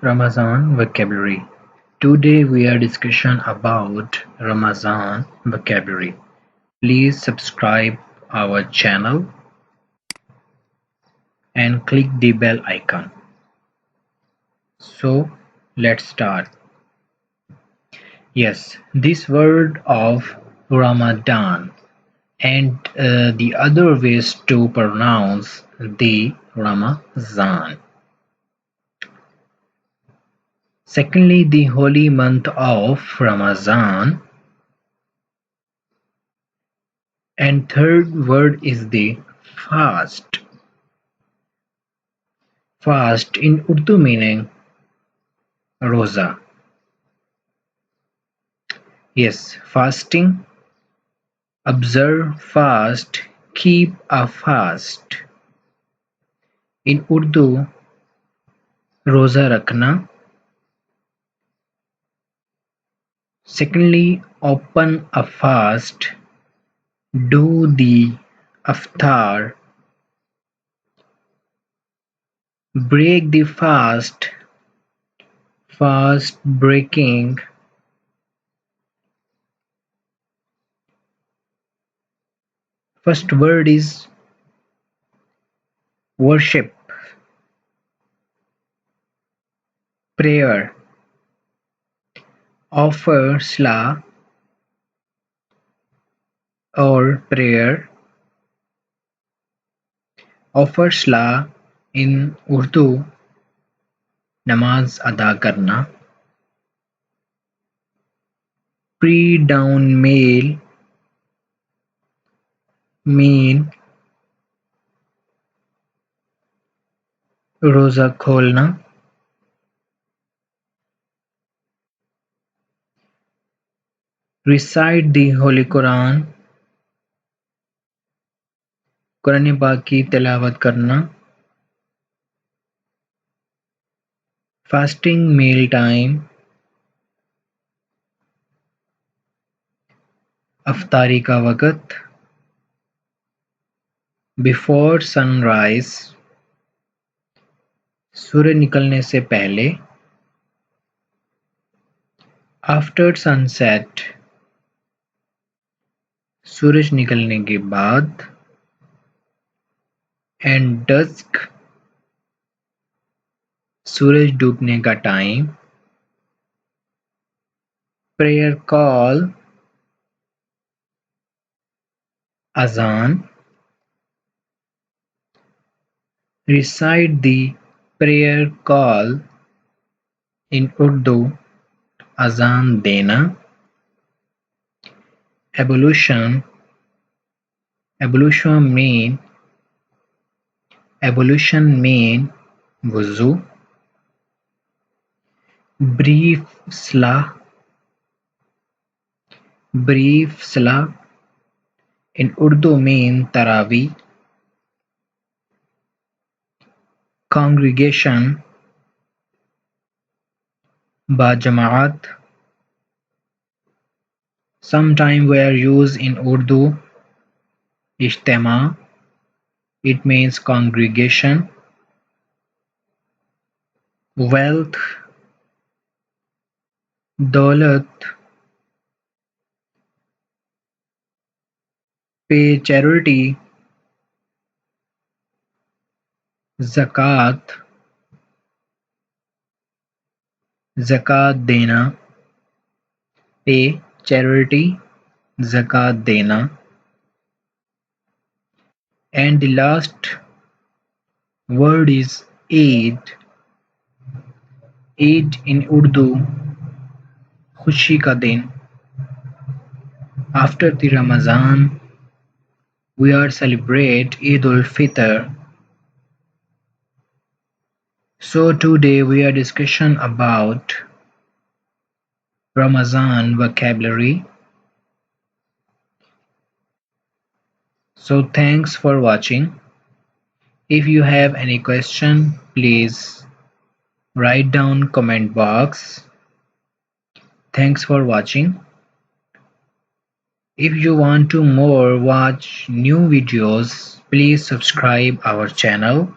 Ramazan Vocabulary. Today we are discussion about Ramazan Vocabulary. Please subscribe our channel and click the bell icon. So let's start. Yes, this word of Ramadan and the other ways to pronounce the Ramazan. Secondly, the holy month of Ramazan. And third word is the fast. Fast in Urdu meaning roza. Yes, fasting. Observe fast, keep a fast. In Urdu, roza rakhna. Secondly, open a fast, do the iftar, break the fast, fast breaking. First word is worship, prayer, offer salah or prayer. Offer salah in Urdu नमाज अदा करना. Pre-dawn meal mean रोजा खोलना. Recite the Holy Quran, Quran पाक की तिलावत करना. Fasting meal time, अफ्तारी का वक़्त. Before sunrise, सूर्य निकलने से पहले. After sunset, सूरज निकलने के बाद. And dusk, सूरज डूबने का time. Prayer call, azan. Recite the prayer call in Urdu, azan dena. Ablution mean wuzu. Brief salah in Urdu mean Taraweeh. Congregation ba jamaat. Sometime were used in Urdu ijtema. It means congregation. Wealth, daulat. Pay charity. Zakat dena. Pay charity, zakat dena. And the last word is Eid. Eid in Urdu खुशी का दिन. After the Ramazan, we are celebrate Eid al-Fitr. So today we are discussion about Ramazan vocabulary. So thanks for watching. If you have any question, please write down comment box. Thanks for watching. If you want to more watch new videos, please subscribe our channel.